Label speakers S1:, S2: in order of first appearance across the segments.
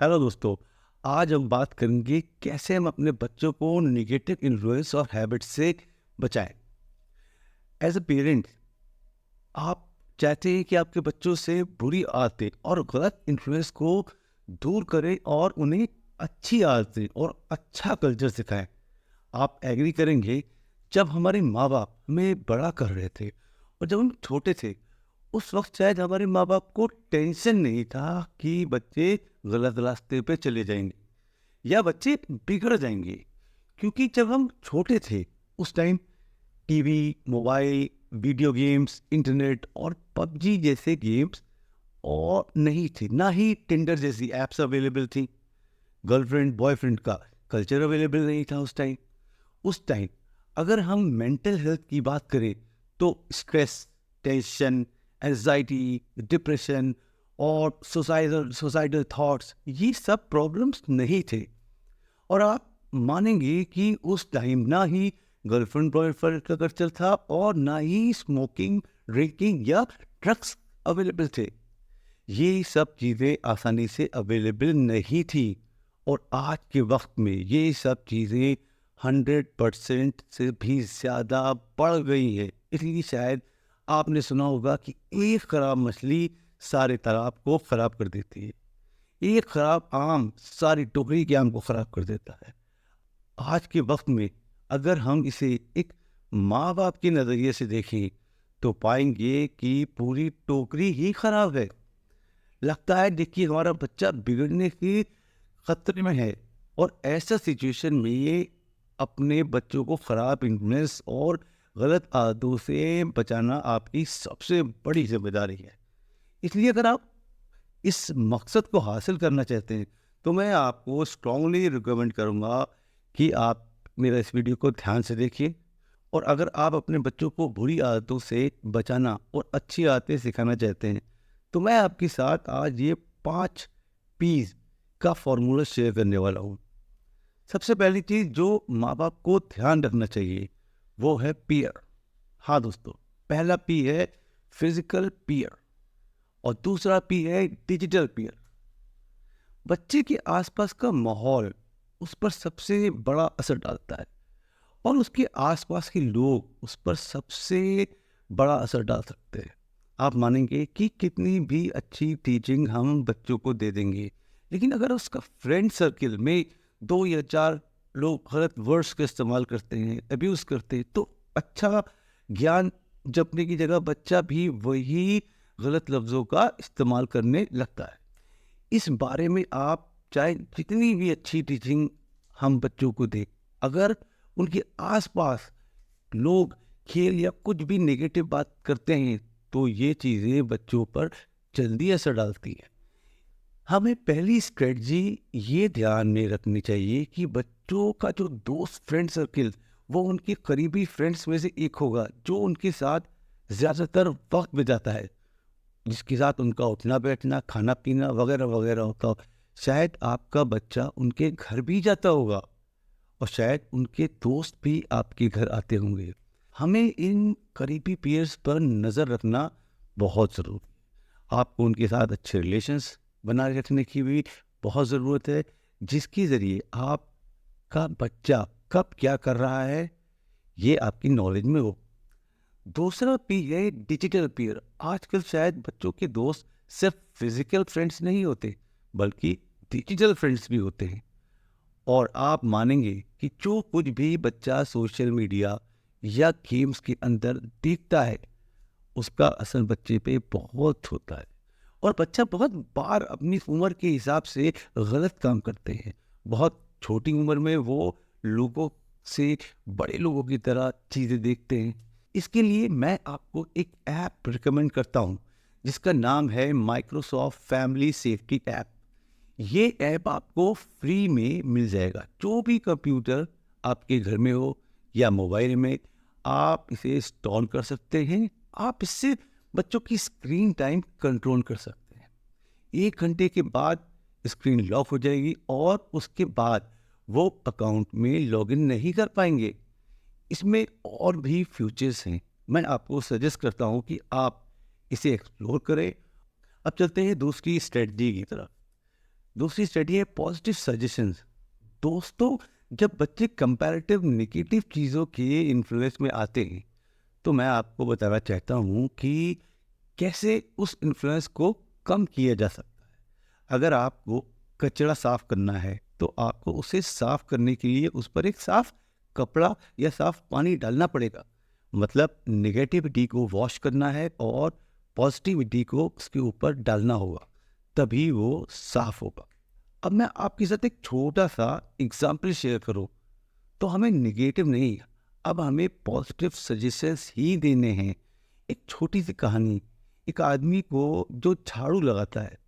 S1: Hello दोस्तों। आज हम बात करेंगे कैसे हम अपने बच्चों को निगेटिव इन्फ्लुएंस और हैबिट से बचाएं। एज अ पेरेंट, आप चाहते हैं कि आपके बच्चों से बुरी आदतें और गलत इन्फ्लुएंस को दूर करें और उन्हें अच्छी आदतें और अच्छा कल्चर सिखाएं। आप एग्री करेंगे, जब हमारे माँ बाप हमें बड़ा कर रहे थे और जब हम छोटे थे, उस वक्त शायद हमारे माँ बाप को टेंशन नहीं था कि बच्चे गलत रास्ते पे चले जाएंगे या बच्चे बिगड़ जाएंगे। क्योंकि जब हम छोटे थे उस time TV, mobile, video games, internet और पबजी जैसे गेम्स और नहीं थे, ना ही टिंडर जैसी एप्स अवेलेबल थी। गर्लफ्रेंड बॉयफ्रेंड का कल्चर अवेलेबल नहीं था उस टाइम अगर हम मेंटल हेल्थ की बात करें तो स्ट्रेस, टेंशन, एंजाइटी, डिप्रेशन और सोसाइटल थॉट्स, ये सब प्रॉब्लम्स नहीं थे। और आप मानेंगे कि उस टाइम ना ही गर्लफ्रेंड बॉयफ्रेंड का कल्चर था और ना ही स्मोकिंग, ड्रिंकिंग या ड्रग्स अवेलेबल थे। ये सब चीज़ें आसानी से अवेलेबल नहीं थी। और आज के वक्त में ये सब चीज़ें 100% से भी ज़्यादा बढ़ गई है। इसलिए शायद आपने सुना होगा कि एक खराब मछली सारे तालाब को खराब कर देती है, एक खराब आम सारी टोकरी के आम को खराब कर देता है। आज के वक्त में अगर हम इसे एक माँ बाप के नज़रिए से देखें तो पाएंगे कि पूरी टोकरी ही खराब है। लगता है देखिए हमारा बच्चा बिगड़ने के खतरे में है, और ऐसा सिचुएशन में ये अपने बच्चों को खराब इन्फ्लुएंस और गलत आदतों से बचाना आपकी सबसे बड़ी जिम्मेदारी है। इसलिए अगर आप इस मकसद को हासिल करना चाहते हैं तो मैं आपको स्ट्रांगली रिकमेंड करूंगा कि आप मेरा इस वीडियो को ध्यान से देखिए। और अगर आप अपने बच्चों को बुरी आदतों से बचाना और अच्छी आदतें सिखाना चाहते हैं तो मैं आपके साथ आज ये 5 पीस का फॉर्मूला शेयर करने वाला हूँ। सबसे पहली चीज़ जो माँ बाप को ध्यान रखना चाहिए वो है पीयर। हाँ दोस्तों, पहला पी है फिजिकल पीयर और दूसरा पी है डिजिटल पीयर। बच्चे के आसपास का माहौल उस पर सबसे बड़ा असर डालता है और उसके आसपास के लोग उस पर सबसे बड़ा असर डाल सकते हैं। आप मानेंगे कि कितनी भी अच्छी टीचिंग हम बच्चों को दे देंगे, लेकिन अगर उसका फ्रेंड सर्किल में 2 या 4 लोग गलत वर्ड्स का इस्तेमाल करते हैं, अब्यूज़ करते हैं, तो अच्छा ज्ञान जपने की जगह बच्चा भी वही गलत लफ्ज़ों का इस्तेमाल करने लगता है। इस बारे में आप चाहे जितनी भी अच्छी टीचिंग हम बच्चों को दें, अगर उनके आसपास लोग खेल या कुछ भी नेगेटिव बात करते हैं तो ये चीज़ें बच्चों पर जल्दी असर डालती हैं। हमें पहली स्ट्रेटजी ये ध्यान में रखनी चाहिए कि बच्चों का जो दोस्त फ्रेंड सर्किल वो उनके करीबी फ्रेंड्स में से एक होगा जो उनके साथ ज़्यादातर वक्त बिताता है, जिसके साथ उनका उठना बैठना, खाना पीना वगैरह वगैरह होता हो। शायद आपका बच्चा उनके घर भी जाता होगा और शायद उनके दोस्त भी आपके घर आते होंगे। हमें इन करीबी पीयर्स पर नज़र रखना बहुत ज़रूरी है। आपको उनके साथ अच्छे रिलेशंस बनाए रखने की भी बहुत ज़रूरत है, जिसके ज़रिए आपका बच्चा कब क्या कर रहा है ये आपकी नॉलेज में हो। दूसरा पी है डिजिटल पीयर। आजकल शायद बच्चों के दोस्त सिर्फ फिजिकल फ्रेंड्स नहीं होते बल्कि डिजिटल फ्रेंड्स भी होते हैं। और आप मानेंगे कि जो कुछ भी बच्चा सोशल मीडिया या गेम्स के अंदर देखता है उसका असर बच्चे पे बहुत होता है। और बच्चा बहुत बार अपनी उम्र के हिसाब से गलत काम करते हैं। बहुत छोटी उम्र में वो लोगों से बड़े लोगों की तरह चीज़ें देखते हैं। इसके लिए मैं आपको एक ऐप रिकमेंड करता हूँ जिसका नाम है माइक्रोसॉफ्ट फैमिली सेफ्टी ऐप। ये ऐप आपको फ्री में मिल जाएगा। जो भी कंप्यूटर आपके घर में हो या मोबाइल में, आप इसे इंस्टॉल कर सकते हैं। आप इससे बच्चों की स्क्रीन टाइम कंट्रोल कर सकते हैं। 1 घंटे के बाद स्क्रीन लॉक हो जाएगी और उसके बाद वो अकाउंट में लॉगिन नहीं कर पाएंगे। इसमें और भी फीचर्स हैं, मैं आपको सजेस्ट करता हूँ कि आप इसे एक्सप्लोर करें। अब चलते हैं दूसरी स्ट्रेटजी की तरफ। दूसरी स्टडी है पॉजिटिव सजेशंस। दोस्तों, जब बच्चे कंपैरेटिव नेगेटिव चीज़ों के इन्फ्लुएंस में आते हैं, तो मैं आपको बताना चाहता हूँ कि कैसे उस इन्फ्लुएंस को कम किया जा सकता है। अगर आपको कचरा साफ करना है, तो आपको उसे साफ करने के लिए उस पर एक साफ कपड़ा या साफ पानी डालना पड़ेगा। मतलब नेगेटिविटी को वॉश करना है और पॉजिटिविटी को उसके ऊपर डालना होगा, तभी वो साफ होगा। अब मैं आपके साथ एक छोटा सा एग्जाम्पल शेयर करूं, तो हमें नेगेटिव नहीं, अब हमें पॉजिटिव सजेशंस ही देने हैं। एक छोटी सी कहानी, एक आदमी को जो झाड़ू लगाता है,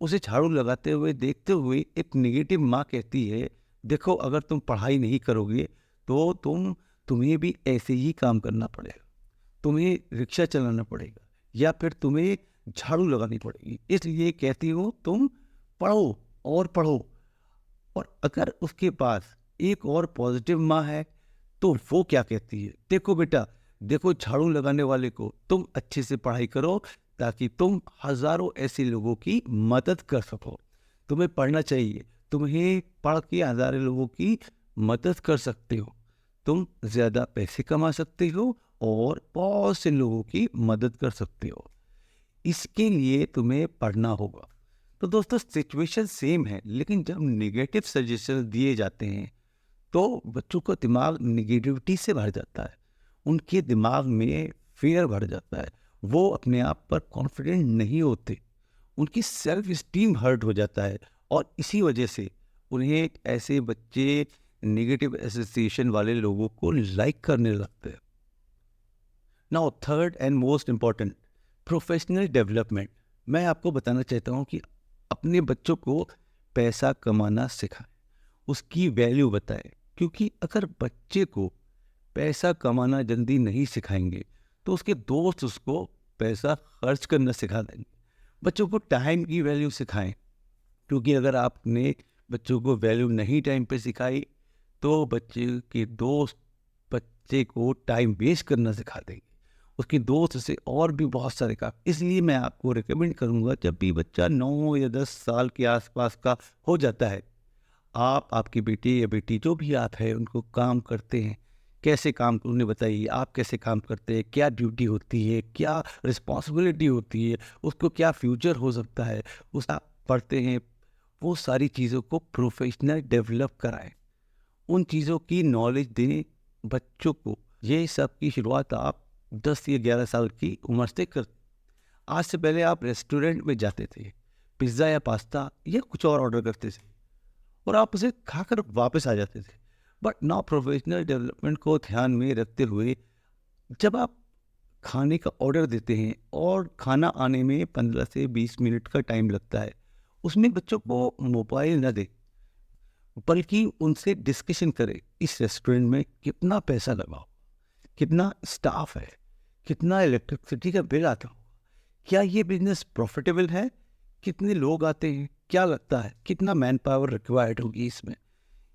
S1: उसे झाड़ू लगाते हुए देखते हुए एक नेगेटिव माँ कहती है, देखो अगर तुम पढ़ाई नहीं करोगे तो तुम्हें भी ऐसे ही काम करना पड़ेगा, तुम्हें रिक्शा चलाना पड़ेगा या फिर तुम्हें झाड़ू लगानी पड़ेगी, इसलिए कहती हूँ तुम पढ़ो और पढ़ो। और अगर उसके पास एक और पॉजिटिव माँ है, तो वो क्या कहती है, देखो बेटा, देखो झाड़ू लगाने वाले को, तुम अच्छे से पढ़ाई करो ताकि तुम हजारों ऐसे लोगों की मदद कर सको। तुम्हें पढ़ना चाहिए, तुम्हें पढ़ के हजारों लोगों की मदद कर सकते हो, तुम ज्यादा पैसे कमा सकते हो और बहुत से लोगों की मदद कर सकते हो। इसके लिए तुम्हें पढ़ना होगा। तो दोस्तों, सिचुएशन सेम है, लेकिन जब नेगेटिव सजेशन दिए जाते हैं तो बच्चों का दिमाग नेगेटिविटी से भर जाता है, उनके दिमाग में फियर भर जाता है, वो अपने आप पर कॉन्फिडेंट नहीं होते, उनकी सेल्फ स्टीम हर्ट हो जाता है और इसी वजह से उन्हें ऐसे बच्चे नेगेटिव एसोसिएशन वाले लोगों को लाइक करने लगते हैं। Now third and most important, professional development. मैं आपको बताना चाहता हूँ कि अपने बच्चों को पैसा कमाना सिखाएं, उसकी वैल्यू बताएं, क्योंकि अगर बच्चे को पैसा कमाना जल्दी नहीं सिखाएंगे तो उसके दोस्त उसको पैसा खर्च करना सिखा देंगे। बच्चों को टाइम की वैल्यू सिखाएं, क्योंकि अगर आपने बच्चों को वैल्यू नहीं टाइम पे सिखाई तो बच्चे के दोस्त बच्चे को टाइम वेस्ट करना सिखा देंगे, उसके दोस्त से और भी बहुत सारे काम। इसलिए मैं आपको रिकमेंड करूंगा, जब भी बच्चा 9 या 10 साल के आसपास का हो जाता है, आप आपकी बेटी या बेटी जो भी आप है उनको काम करते हैं, कैसे काम उन्हें बताइए, आप कैसे काम करते हैं, क्या ड्यूटी होती है, क्या रिस्पॉन्सिबिलिटी होती है, उसको क्या फ्यूचर हो सकता है, उस आप पढ़ते हैं, वो सारी चीज़ों को प्रोफेशनल डेवलप कराएं, उन चीज़ों की नॉलेज दें बच्चों को। ये सब की शुरुआत आप 10 या 11 साल की उम्र से कर। आज से पहले आप रेस्टोरेंट में जाते थे, पिज़्ज़ा या पास्ता या कुछ और ऑर्डर करते थे और आप उसे खाकर वापस आ जाते थे। बट नाउ प्रोफेशनल डेवलपमेंट को ध्यान में रखते हुए जब आप खाने का ऑर्डर देते हैं और खाना आने में 15 से 20 मिनट का टाइम लगता है, उसमें बच्चों को मोबाइल न दें, बल्कि उनसे डिस्कशन करें, इस रेस्टोरेंट में कितना पैसा लगा, कितना स्टाफ है, कितना इलेक्ट्रिसिटी का बिल आता होगा, क्या ये बिजनेस प्रॉफिटेबल है, कितने लोग आते हैं, क्या लगता है कितना मैन पावर रिक्वायर्ड होगी इसमें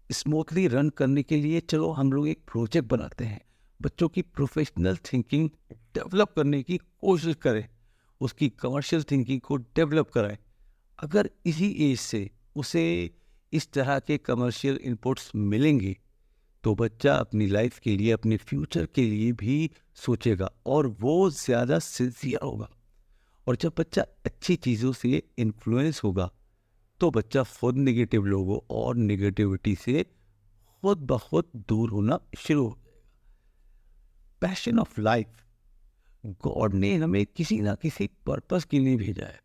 S1: स्मूथली रन करने के लिए। चलो हम लोग एक प्रोजेक्ट बनाते हैं, बच्चों की प्रोफेशनल थिंकिंग डेवलप करने की कोशिश करें, उसकी कमर्शियल थिंकिंग को डेवलप कराएं। अगर इसी एज से उसे इस तरह के कमर्शियल इनपुट्स मिलेंगे तो बच्चा अपनी लाइफ के लिए, अपने फ्यूचर के लिए भी सोचेगा और वो ज़्यादा सिंसियर होगा। और जब बच्चा अच्छी चीज़ों से इन्फ्लुएंस होगा तो बच्चा खुद नेगेटिव लोगों और नेगेटिविटी से खुद ब खुद दूर होना शुरू हो जाएगा। पैशन ऑफ लाइफ, गॉड ने हमें किसी ना किसी पर्पस के लिए भेजा है,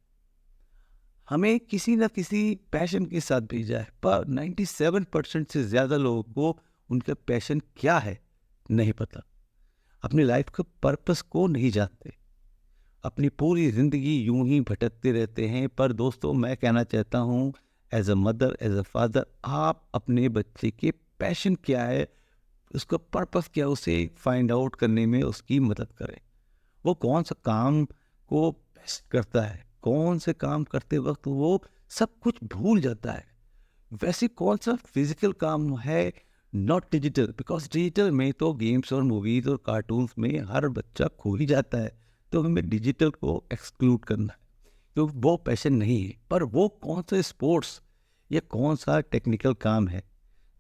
S1: हमें किसी ना किसी पैशन के साथ भेजा है, पर 97% से ज़्यादा लोगों को उनका पैशन क्या है नहीं पता, अपनी लाइफ के पर्पस को नहीं जानते, अपनी पूरी ज़िंदगी यूं ही भटकते रहते हैं। पर दोस्तों, मैं कहना चाहता हूं, as a mother, as a father, आप अपने बच्चे के पैशन क्या है, उसका पर्पस क्या, उसे फाइंड आउट करने में उसकी मदद करें। वो कौन सा काम को बेस्ट करता है, कौन से काम करते वक्त वो सब कुछ भूल जाता है, वैसे कौन सा फिजिकल काम है, नॉट डिजिटल, बिकॉज डिजिटल में तो गेम्स और मूवीज और कार्टून्स में हर बच्चा खो ही जाता है, तो हमें डिजिटल को एक्सक्लूड करना है, तो वो पैशन नहीं है। पर वो कौन सा स्पोर्ट्स या कौन सा टेक्निकल काम है,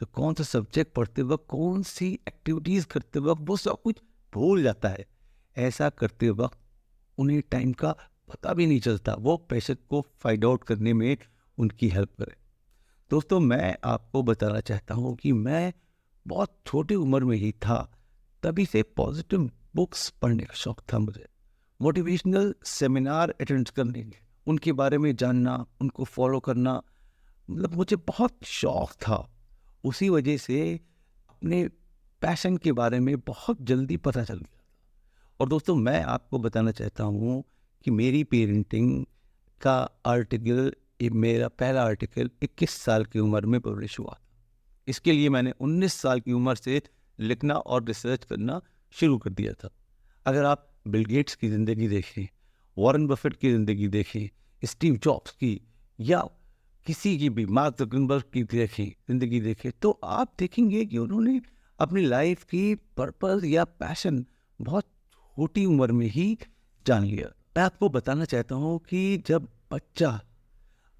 S1: तो कौन सा सब्जेक्ट पढ़ते वक्त, कौन सी एक्टिविटीज़ करते वक्त वो सब कुछ भूल जाता है। ऐसा करते वक्त उन्हें टाइम का पता भी नहीं चलता, वो पैशन को फाइंड आउट करने में उनकी हेल्प करे। दोस्तों, मैं आपको बताना चाहता हूँ कि मैं बहुत छोटी उम्र में ही था, तभी से पॉजिटिव बुक्स पढ़ने का शौक था मुझे। मोटिवेशनल सेमिनार अटेंड करने के, उनके बारे में जानना, उनको फॉलो करना, मतलब मुझे बहुत शौक था। उसी वजह से अपने पैशन के बारे में बहुत जल्दी पता चल गया। और दोस्तों, मैं आपको बताना चाहता हूँ कि मेरी पेरेंटिंग का आर्टिकल, मेरा पहला आर्टिकल 21 साल की उम्र में पब्लिश हुआ। इसके लिए मैंने 19 साल की उम्र से लिखना और रिसर्च करना शुरू कर दिया था। अगर आप बिल गेट्स की ज़िंदगी देखें, वॉरेन बफेट की ज़िंदगी देखें, स्टीव जॉब्स की, या किसी की भी, मार्क ज़करबर्ग की देखें, ज़िंदगी देखें, तो आप देखेंगे कि उन्होंने अपनी लाइफ की पर्पस या पैशन बहुत छोटी उम्र में ही जान लिया। मैं आपको बताना चाहता हूँ कि जब बच्चा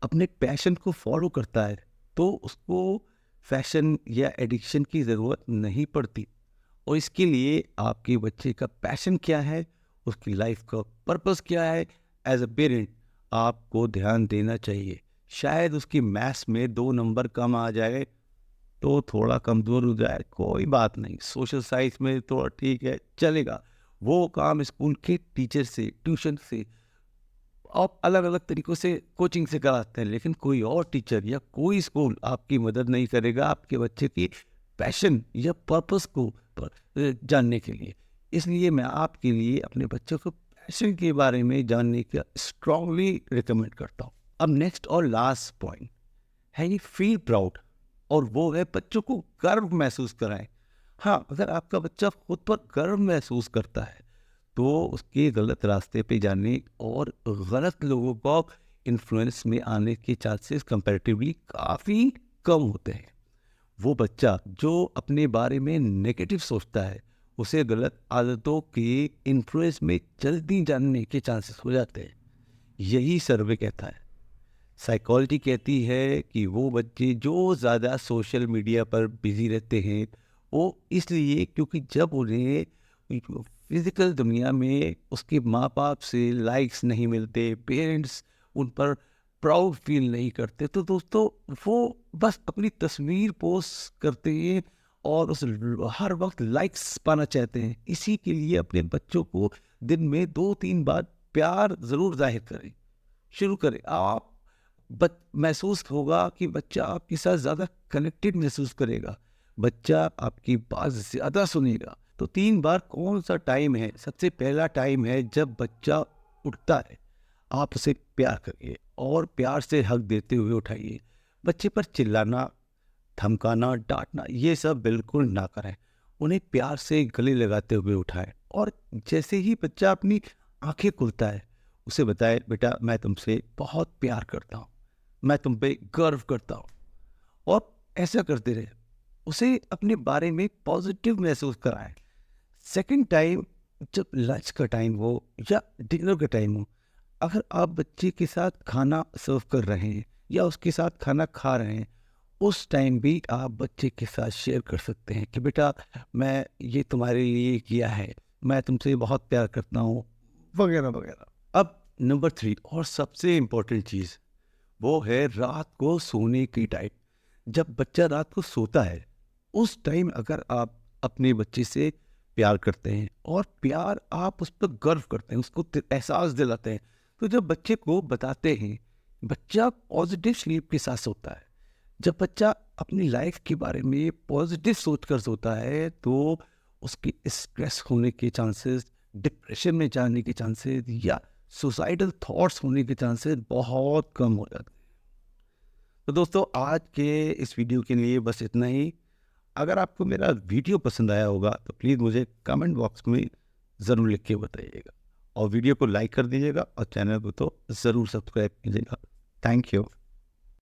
S1: अपने पैशन को फॉलो करता है तो उसको फैशन या एडिक्शन की ज़रूरत नहीं पड़ती। और इसके लिए आपके बच्चे का पैशन क्या है, उसकी लाइफ का पर्पस क्या है, एज अ पेरेंट आपको ध्यान देना चाहिए। शायद उसकी मैथ्स में 2 नंबर कम आ जाए तो थोड़ा कमज़ोर हो जाए, कोई बात नहीं। सोशल साइंस में थोड़ा ठीक है, चलेगा। वो काम स्कूल के टीचर से, ट्यूशन से, आप अलग अलग तरीक़ों से कोचिंग से कराते हैं, लेकिन कोई और टीचर या कोई स्कूल आपकी मदद नहीं करेगा आपके बच्चे की पैशन या पर्पस को जानने के लिए। इसलिए मैं आपके लिए अपने बच्चों को पैशन के बारे में जानने का स्ट्रांगली रिकमेंड करता हूँ। अब नेक्स्ट और लास्ट पॉइंट है ये फील प्राउड, और वो है बच्चों को गर्व महसूस कराएं। हाँ, अगर आपका बच्चा खुद पर गर्व महसूस करता है तो उसके गलत रास्ते पे जाने और गलत लोगों को इन्फ्लुएंस में आने के चांसेस कंपैरेटिवली काफ़ी कम होते हैं। वो बच्चा जो अपने बारे में नेगेटिव सोचता है, उसे गलत आदतों के इन्फ्लुएंस में जल्दी जानने के चांसेस हो जाते हैं। यही सर्वे कहता है। साइकोलॉजी कहती है कि वो बच्चे जो ज़्यादा सोशल मीडिया पर बिजी रहते हैं, वो इसलिए क्योंकि जब उन्हें फिज़िकल दुनिया में उसके माँ बाप से लाइक्स नहीं मिलते, पेरेंट्स उन पर प्राउड फील नहीं करते, तो दोस्तों वो बस अपनी तस्वीर पोस्ट करते हैं और उस हर वक्त लाइक्स पाना चाहते हैं। इसी के लिए अपने बच्चों को दिन में 2-3 बार प्यार ज़रूर जाहिर करें, शुरू करें। आप महसूस होगा कि बच्चा आपके साथ ज़्यादा कनेक्टेड महसूस करेगा, बच्चा आपकी बात ज़्यादा सुनेगा। तो 3 बार कौन सा टाइम है? सबसे पहला टाइम है जब बच्चा उठता है, आप उसे प्यार करिए और प्यार से हक देते हुए उठाइए। बच्चे पर चिल्लाना, धमकाना, डांटना, ये सब बिल्कुल ना करें। उन्हें प्यार से गले लगाते हुए उठाएं और जैसे ही बच्चा अपनी आंखें खुलता है, उसे बताएं, बेटा मैं तुमसे बहुत प्यार करता हूँ, मैं तुम पे गर्व करता हूँ। और ऐसा करते रहे, उसे अपने बारे में पॉजिटिव महसूस कराएं। सेकंड टाइम, जब लंच का टाइम हो या डिनर का टाइम हो, अगर आप बच्चे के साथ खाना सर्व कर रहे हैं या उसके साथ खाना खा रहे हैं, उस टाइम भी आप बच्चे के साथ शेयर कर सकते हैं कि बेटा मैं ये तुम्हारे लिए किया है, मैं तुमसे बहुत प्यार करता हूँ, वगैरह वगैरह। अब नंबर 3 और सबसे इम्पोर्टेंट चीज़, वो है रात को सोने की टाइम। जब बच्चा रात को सोता है, उस टाइम अगर आप अपने बच्चे से प्यार करते हैं और प्यार आप उस पर गर्व करते हैं, उसको एहसास दिलाते हैं, तो जब बच्चे को बताते हैं, बच्चा पॉजिटिव स्लीप के साथ सोता है। जब बच्चा अपनी लाइफ के बारे में पॉजिटिव सोच कर सोता है तो उसकी स्ट्रेस होने के चांसेस, डिप्रेशन में जाने के चांसेस या सुसाइडल थॉट्स होने के चांसेस बहुत कम हो जाते हैं। तो दोस्तों, आज के इस वीडियो के लिए बस इतना ही। अगर आपको मेरा वीडियो पसंद आया होगा तो प्लीज़ मुझे कमेंट बॉक्स में ज़रूर लिख के बताइएगा और वीडियो को लाइक कर दीजिएगा और चैनल को तो ज़रूर सब्सक्राइब कीजिएगा। Thank you.